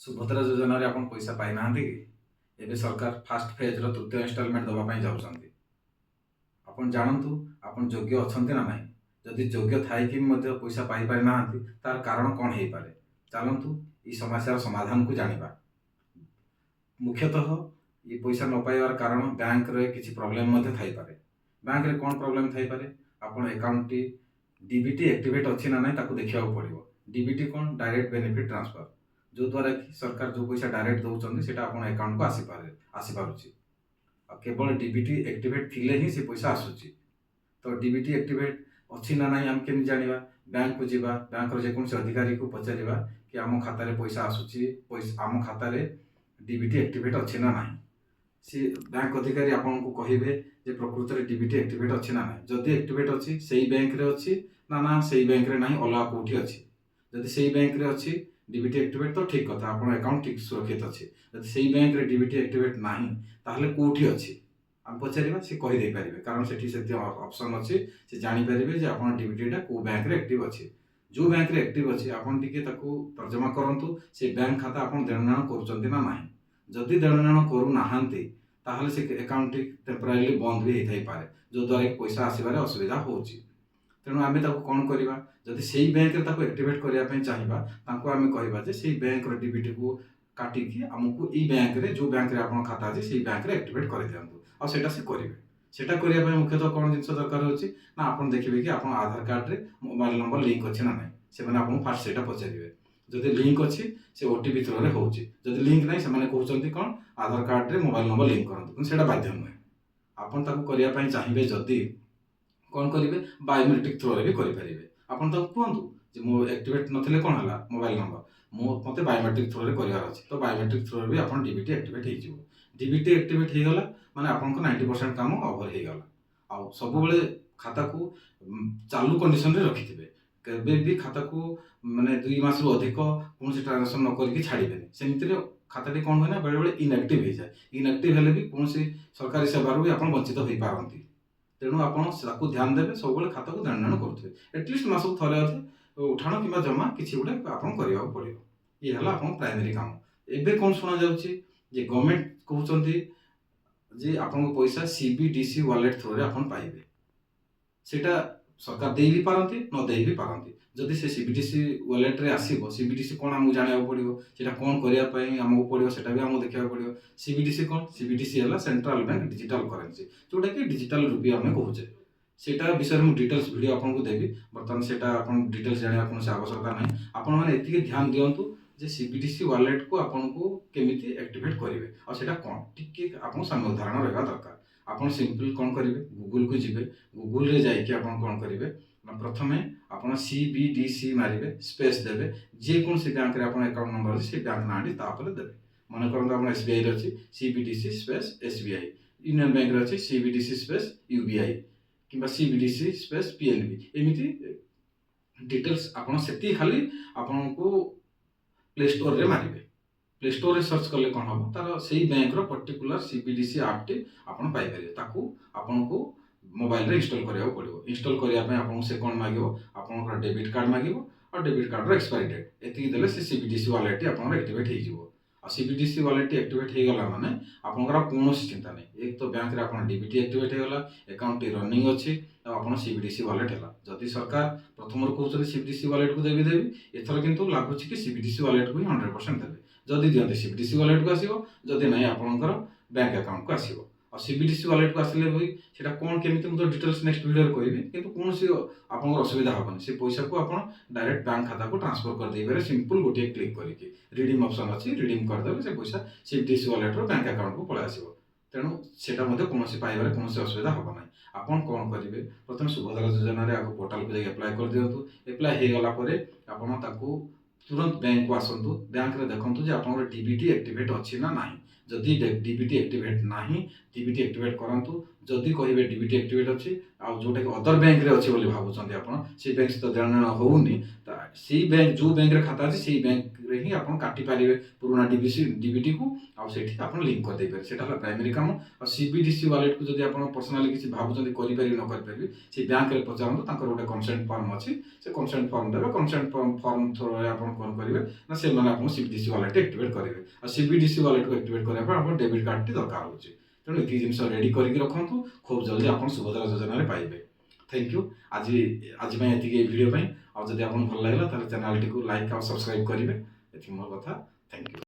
ସୁଭଦ୍ରା ଯୋଜନାରେ ଆପଣ ପଇସା ପାଇନାହାନ୍ତି କି? ଏବେ ସରକାର ଫାଷ୍ଟ ଫେଜ୍‌ର ତୃତୀୟ ଇନଷ୍ଟଲମେଣ୍ଟ ଦେବା ପାଇଁ ଯାଉଛନ୍ତି। ଆପଣ ଜାଣନ୍ତୁ ଆପଣ ଯୋଗ୍ୟ ଅଛନ୍ତି ନା ନାହିଁ। ଯଦି ଯୋଗ୍ୟ ଥାଇକି ବି ମଧ୍ୟ ପଇସା ପାଇପାରିନାହାନ୍ତି ତାର କାରଣ କ'ଣ ହେଇପାରେ? ଚାଲନ୍ତୁ ଏହି ସମସ୍ୟାର ସମାଧାନକୁ ଜାଣିବା। ମୁଖ୍ୟତଃ ଏ ପଇସା ନ ପାଇବାର କାରଣ ବ୍ୟାଙ୍କରେ କିଛି ପ୍ରୋବ୍ଲେମ୍ ମଧ୍ୟ ଥାଇପାରେ। ବ୍ୟାଙ୍କରେ କ'ଣ ପ୍ରୋବ୍ଲେମ୍ ଥାଇପାରେ? ଆପଣ ଆକାଉଣ୍ଟଟି ଡିବିଟି ଆକ୍ଟିଭେଟ୍ ଅଛି ନା ନାହିଁ ତାକୁ ଦେଖିବାକୁ ପଡ଼ିବ। ଡିବିଟି କ'ଣ? Direct benefit transfer. ଯୋଉଦ୍ୱାରା କି ସରକାର ଯୋଉ ପଇସା ଡାଇରେକ୍ଟ ଦେଉଛନ୍ତି ସେଇଟା ଆପଣ ଆକାଉଣ୍ଟକୁ ଆସିପାରୁଛି। ଆଉ କେବଳ ଡିବିଟି ଆକ୍ଟିଭେଟ୍ ଥିଲେ ହିଁ ସେ ପଇସା ଆସୁଛି। ତ ଡିବିଟି ଆକ୍ଟିଭେଟ୍ ଅଛି ନା ନାହିଁ ଆମେ କେମିତି ଜାଣିବା? ବ୍ୟାଙ୍କକୁ ଯିବା, ବ୍ୟାଙ୍କର ଯେକୌଣସି ଅଧିକାରୀକୁ ପଚାରିବା କି ଆମ ଖାତାରେ ପଇସା ଆସୁଛି, ଆମ ଖାତାରେ ଡିବିଟି ଆକ୍ଟିଭେଟ୍ ଅଛି ନା ନାହିଁ। ସେ ବ୍ୟାଙ୍କ ଅଧିକାରୀ ଆପଣଙ୍କୁ କହିବେ ଯେ ପ୍ରକୃତରେ ଡିବିଟି ଆକ୍ଟିଭେଟ୍ ଅଛି ନା ନାହିଁ। ଯଦି ଆକ୍ଟିଭେଟ୍ ଅଛି ସେଇ ବ୍ୟାଙ୍କରେ ଅଛି ନା ସେଇ ବ୍ୟାଙ୍କରେ ନାହିଁ ଅଲଗା କେଉଁଠି ଅଛି। ଯଦି ସେଇ ବ୍ୟାଙ୍କରେ ଅଛି ଡିବିଟି ଆକ୍ଟିଭେଟ୍ ତ ଠିକ୍ କଥା, ଆପଣ ଆକାଉଣ୍ଟ ଠିକ୍ ସୁରକ୍ଷିତ ଅଛି। ଯଦି ସେଇ ବ୍ୟାଙ୍କରେ ଡିବିଟି ଆକ୍ଟିଭେଟ୍ ନାହିଁ ତାହେଲେ କେଉଁଠି ଅଛି ଆମେ ପଚାରିବା, ସେ କହିଦେଇପାରିବେ। କାରଣ ସେଠି ସେମିତି ଅପସନ୍ ଅଛି, ସେ ଜାଣିପାରିବେ ଯେ ଆପଣ ଡିବିଟିଟା କେଉଁ ବ୍ୟାଙ୍କରେ ଆକ୍ଟିଭ୍ ଅଛି। ଯେଉଁ ବ୍ୟାଙ୍କରେ ଆକ୍ଟିଭ୍ ଅଛି ଆପଣ ଟିକେ ତାକୁ ତର୍ଜମା କରନ୍ତୁ, ସେ ବ୍ୟାଙ୍କ ଖାତା ଆପଣ ଦେଣନେଣ କରୁଛନ୍ତି ନା ନାହିଁ। ଯଦି ଦେଣନେଣ କରୁନାହାନ୍ତି ତାହେଲେ ସେ ଆକାଉଣ୍ଟଟି ଟେମ୍ପୋରାରିଲି ବନ୍ଦ ବି ହେଇଥାଇପାରେ, ଯୋଉଦ୍ୱାରା କି ପଇସା ଆସିବାରେ ଅସୁବିଧା ହେଉଛି। ତେଣୁ ଆମେ ତାକୁ କ'ଣ କରିବା? ଯଦି ସେଇ ବ୍ୟାଙ୍କରେ ତାକୁ ଆକ୍ଟିଭେଟ୍ କରିବା ପାଇଁ ଚାହିଁବା ତାଙ୍କୁ ଆମେ କହିବା ଯେ ସେଇ ବ୍ୟାଙ୍କର ଡିବିଟିକୁ କାଟିକି ଆମକୁ ଏଇ ବ୍ୟାଙ୍କରେ ଯେଉଁ ବ୍ୟାଙ୍କରେ ଆପଣଙ୍କ ଖାତା ଅଛି ସେଇ ବ୍ୟାଙ୍କରେ ଆକ୍ଟିଭେଟ୍ କରିଦିଅନ୍ତୁ। ଆଉ ସେଇଟା ସେ କରିବେ। ସେଇଟା କରିବା ପାଇଁ ମୁଖ୍ୟତଃ କ'ଣ ଜିନିଷ ଦରକାର ହେଉଛି ନା ଆପଣ ଦେଖିବେ କି ଆପଣ ଆଧାର କାର୍ଡ଼ରେ ମୋବାଇଲ ନମ୍ବର ଲିଙ୍କ୍ ଅଛି ନା ନାହିଁ। ସେମାନେ ଆପଣଙ୍କୁ ଫାଷ୍ଟ ସେଇଟା ପଚାରିବେ। ଯଦି ଲିଙ୍କ୍ ଅଛି ସେ ଓଟିପି ଥ୍ରୋରେ ହେଉଛି। ଯଦି ଲିଙ୍କ୍ ନାହିଁ ସେମାନେ କହୁଛନ୍ତି କ'ଣ ଆଧାର କାର୍ଡ଼ରେ ମୋବାଇଲ ନମ୍ବର ଲିଙ୍କ୍ କରନ୍ତୁ, କିନ୍ତୁ ସେଇଟା ବାଧ୍ୟ ନୁହେଁ। ଆପଣ ତାକୁ କରିବା ପାଇଁ ଚାହିଁବେ ଯଦି କ'ଣ କରିବେ? ବାୟୋମେଟ୍ରିକ୍ ଥ୍ରୋରେ ବି କରିପାରିବେ। ଆପଣ ତାକୁ କୁହନ୍ତୁ ଯେ ମୋ ଆକ୍ଟିଭେଟ୍ ନଥିଲେ କ'ଣ ହେଲା ମୋବାଇଲ ନମ୍ବର, ମୋତେ ବାୟୋମେଟ୍ରିକ୍ ଥ୍ରୋରେ କରିବାର ଅଛି। ତ ବାୟୋମେଟ୍ରିକ୍ ଥ୍ରୋରେ ବି ଆପଣ ଡିବିଟି ଆକ୍ଟିଭେଟ୍ ହେଇଯିବ। ଡିବିଟି ଆକ୍ଟିଭେଟ୍ ହେଇଗଲା ମାନେ ଆପଣଙ୍କ 90% କାମ ଓଭର ହେଇଗଲା। ଆଉ ସବୁବେଳେ ଖାତାକୁ ଚାଲୁ କଣ୍ଡିସନରେ ରଖିଥିବେ। କେବେ ବି ଖାତାକୁ ମାନେ 2 ମାସରୁ ଅଧିକ କୌଣସି ଟ୍ରାଞ୍ଜାକ୍ସନ୍ ନ କରିକି ଛାଡ଼ିବେନି। ସେମିତିରେ ଖାତାଟି କ'ଣ ହୁଏ ନା ବେଳେବେଳେ ଇନ୍ଆକ୍ଟିଭ୍ ହେଇଯାଏ। ଇନ୍ଆକ୍ଟିଭ୍ ହେଲେ ବି କୌଣସି ସରକାରୀ ସେବାରୁ ବି ଆପଣ ବଞ୍ଚିତ ହୋଇପାରନ୍ତି। ତେଣୁ ଆପଣ ତାକୁ ଧ୍ୟାନ ଦେବେ, ସବୁବେଳେ ଖାତାକୁ ଦେଣନେଣ କରୁଥିବେ। ଆଟଲିଷ୍ଟ ମାସକୁ ଥରେ ଅଧେ ଉଠାଣ କିମ୍ବା ଜମା କିଛି ଗୋଟେ ଆପଣ କରିବାକୁ ପଡ଼ିବ। ଇଏ ହେଲା ଆପଣଙ୍କ ପ୍ରାଇମେରୀ କାମ। ଏବେ କ'ଣ ଶୁଣାଯାଉଛି ଯେ ଗଭର୍ଣ୍ଣମେଣ୍ଟ କହୁଛନ୍ତି ଯେ ଆପଣଙ୍କ ପଇସା ସିବିଡିସି ୱାଲେଟ୍ ଥ୍ରୋରେ ଆପଣ ପାଇବେ। ସେଇଟା ସରକାର ଦେଇ ବି ପାରନ୍ତି ନ ଦେଇ ବି ପାରନ୍ତି। ଯଦି ସେ ସିବିଡିସି ୱାଲେଟ୍‌ରେ ଆସିବ, ସିବିଡିସି କ'ଣ ଆମକୁ ଜାଣିବାକୁ ପଡ଼ିବ। ସେଇଟା କ'ଣ କରିବା ପାଇଁ ଆମକୁ ପଡ଼ିବ ସେଇଟା ବି ଆମକୁ ଦେଖିବାକୁ ପଡ଼ିବ। ସିବିଡିସି କ'ଣ? ସିବିଡିସି ହେଲା ସେଣ୍ଟ୍ରାଲ ବ୍ୟାଙ୍କ ଡିଜିଟାଲ କରେନ୍ସି, ଯୋଉଟାକି ଡିଜିଟାଲ ରୁପି ଆମେ କହୁଛେ। ସେଇଟା ବିଷୟରେ ମୁଁ ଡିଟେଲ୍ସ ଭିଡ଼ିଓ ଆପଣଙ୍କୁ ଦେବି। ବର୍ତ୍ତମାନ ସେଇଟା ଆପଣ ଡିଟେଲ୍ସ ଜାଣିବାର କୌଣସି ଆବଶ୍ୟକତା ନାହିଁ। ଆପଣମାନେ ଏତିକି ଧ୍ୟାନ ଦିଅନ୍ତୁ ଯେ ସିବିଡିସି ୱାଲେଟ୍‌କୁ ଆପଣଙ୍କୁ କେମିତି ଆକ୍ଟିଭେଟ୍ କରିବେ ଆଉ ସେଇଟା କ'ଣ ଟିକେ ଆପଣଙ୍କୁ ସମ୍ୟକ ଧାରଣା ରହିବା ଦରକାର। ଆପଣ ସିମ୍ପଲ୍ କ'ଣ କରିବେ? ଗୁଗୁଲକୁ ଯିବେ। ଗୁଗୁଲରେ ଯାଇକି ଆପଣ କ'ଣ କରିବେ ନା ପ୍ରଥମେ ଆପଣ ସିବିଡିସି ମାରିବେ, ସ୍ପେସ୍ ଦେବେ। ଯେକୌଣସି ବ୍ୟାଙ୍କରେ ଆପଣ ଆକାଉଣ୍ଟ ନମ୍ବର ଅଛି ସେଇ ବ୍ୟାଙ୍କ ନାଁଟି ତାପରେ ଦେବେ। ମନେ କରନ୍ତୁ ଆପଣ ଏସ୍‌ବିଆଇରେ ଅଛି ସିବିଡିସି ସ୍ପେସ୍ ଏସ୍‌ବିଆଇ, ୟୁନିୟନ ବ୍ୟାଙ୍କରେ ଅଛି ସିବିଡିସି ସ୍ପେସ୍ ୟୁବିଆଇ କିମ୍ବା ସିବିଡିସି ସ୍ପେସ୍ ପିଏନ୍‌ବି। ଏମିତି ଡିଟେଲ୍ସ ଆପଣ ସେତିକି ଖାଲି ଆପଣଙ୍କୁ ପ୍ଲେ ଷ୍ଟୋରରେ ମାରିବେ। ପ୍ଲେ ଷ୍ଟୋରରେ ସର୍ଚ୍ଚ କଲେ କ'ଣ ହେବ? ତାର ସେଇ ବ୍ୟାଙ୍କର ପର୍ଟିକୁଲାର ସିବିଡିସି ଆପ୍‌ଟି ଆପଣ ପାଇପାରିବେ। ତାକୁ ଆପଣଙ୍କୁ ମୋବାଇଲରେ ଇନଷ୍ଟଲ୍ କରିବାକୁ ପଡ଼ିବ। ଇନଷ୍ଟଲ୍ କରିବା ପାଇଁ ଆପଣଙ୍କୁ ସେ କ'ଣ ମାଗିବ? ଆପଣଙ୍କର ଡେବିଟ୍ କାର୍ଡ଼ ମାଗିବ ଆଉ ଡେବିଟ୍ କାର୍ଡ଼ର ଏକ୍ସପାୟରି ଡେଟ୍। ଏତିକି ଦେଲେ ସେ ସିବିଡିସି ୱାଲେଟ୍‌ଟି ଆପଣଙ୍କର ଆକ୍ଟିଭେଟ୍ ହେଇଯିବ। ଆଉ ସିବିଡିସି ୱାଲେଟ୍‌ଟି ଆକ୍ଟିଭେଟ୍ ହେଇଗଲା ମାନେ ଆପଣଙ୍କର ଆଉ କୌଣସି ଚିନ୍ତା ନାହିଁ। ଏକ ତ ବ୍ୟାଙ୍କରେ ଆପଣ ଡିବିଟି ଆକ୍ଟିଭେଟ୍ ହେଇଗଲା, ଆକାଉଣ୍ଟଟି ରନିଂ ଅଛି ଆଉ ଆପଣ ସିବିଡିସି ୱାଲେଟ୍ ହେଲା। ଯଦି ସରକାର ପ୍ରଥମରୁ କହୁଛନ୍ତି ସିବିଡିସି ୱାଲେଟ୍‌କୁ ଦେବି, ଏଥର କିନ୍ତୁ ଲାଗୁଛି କି ସିବିଡିସି ୱାଲେଟ୍‌କୁ ହିଁ 100% ଦେବେ। ଯଦି ଦିଅନ୍ତି ସିବିଡିସି ୱାଲେଟ୍‌କୁ ଆସିବ, ଯଦି ନାହିଁ ଆପଣଙ୍କର ବ୍ୟାଙ୍କ ଆକାଉଣ୍ଟକୁ ଆସିବ। ଆଉ ସିବିଡିସି ୱାଲେଟ୍‌କୁ ଆସିଲେ ବି ସେଇଟା କ'ଣ କେମିତି ମୁଁ ତ ଡିଟେଲ୍ସ ନେକ୍ସଟ ଭିଡ଼ିଓରେ କହିବି, କିନ୍ତୁ କୌଣସି ଆପଣଙ୍କର ଅସୁବିଧା ହେବନି। ସେ ପଇସାକୁ ଆପଣ ଡାଇରେକ୍ଟ ବ୍ୟାଙ୍କ ଖାତାକୁ ଟ୍ରାନ୍ସଫର କରିଦେଇପାରିବେ ସିମ୍ପଲ୍ ଗୋଟିଏ କ୍ଲିକ୍ କରିକି। ରିଡିମ୍ ଅପସନ୍ ଅଛି, ରିଡିମ୍ କରିଦେଲେ ସେ ପଇସା ସିବିଡିସି ୱାଲେଟ୍‌ରୁ ବ୍ୟାଙ୍କ ଆକାଉଣ୍ଟକୁ ପଳେଇ ଆସିବ। ତେଣୁ ସେଇଟା ମଧ୍ୟ କୌଣସି ପାଇବାରେ କୌଣସି ଅସୁବିଧା ହେବ ନାହିଁ। ଆପଣ କ'ଣ କରିବେ? ପ୍ରଥମେ ସୁଭଦ୍ରା ଯୋଜନାରେ ଆଗ ପୋର୍ଟାଲକୁ ଯାଇ ଆପ୍ଲାଏ କରିଦିଅନ୍ତୁ। ଆପ୍ଲାଏ ହେଇଗଲା ପରେ ଆପଣ ତାକୁ ତୁରନ୍ତ ବ୍ୟାଙ୍କକୁ ଆସନ୍ତୁ। ବ୍ୟାଙ୍କରେ ଦେଖନ୍ତୁ ଯେ ଆପଣଙ୍କର ଡିବିଟି ଆକ୍ଟିଭେଟ୍ ଅଛି ନା ନାହିଁ। ଯଦି ଡିବିଟି ଆକ୍ଟିଭେଟ୍ ନାହିଁ, ଡିବିଟି ଆକ୍ଟିଭେଟ୍ କରନ୍ତୁ। ଯଦି କହିବେ ଡିବିଟି ଆକ୍ଟିଭେଟ୍ ଅଛି ଆଉ ଯୋଉଟାକି ଅଦର ବ୍ୟାଙ୍କରେ ଅଛି ବୋଲି ଭାବୁଛନ୍ତି ଆପଣ, ସେଇ ବ୍ୟାଙ୍କ ସହିତ ଦେଣନେଣ ହେଉନି, ସେଇ ବ୍ୟାଙ୍କ ଯେଉଁ ବ୍ୟାଙ୍କରେ ଖାତା ଅଛି ସେଇ ବ୍ୟାଙ୍କର ରେ ହିଁ ଆପଣ କାଟି ପାରିବେ पुराना डीबीटी को आ सेठी आपण लिंक कर दे पारे सेटा हला प्राइमरी काम। आ सीबीडीसी वॉलेट को जदि आपण पर्सनली किसी भाबुचंदी करि पारि न करि पारि से बैंक रे पचारंतु तांकर गोटे कंसेंट फॉर्म अछि से कंसेंट फॉर्म देबे कंसेंट फॉर्म थ्रू आपण कोन करिवे ना से माने आपण सीबीडीसी वॉलेट एक्टिवेट करिवे। आ सीबीडीसी वॉलेट को एक्टिवेट करिया पर आपण डेबिट कार्ड टी दरकार होछि तेणु एति जिंस रेडी करिक रखंतु खूब जल्दी आपण सुभद्रा योजना रे पाइबे। थैंक यू आज आज में एति वीडियो पई आ जदि आपण भल लागला ताले चैनल टी को लाइक और सब्सक्राइब करिवे एति मोर कथा। Thank you.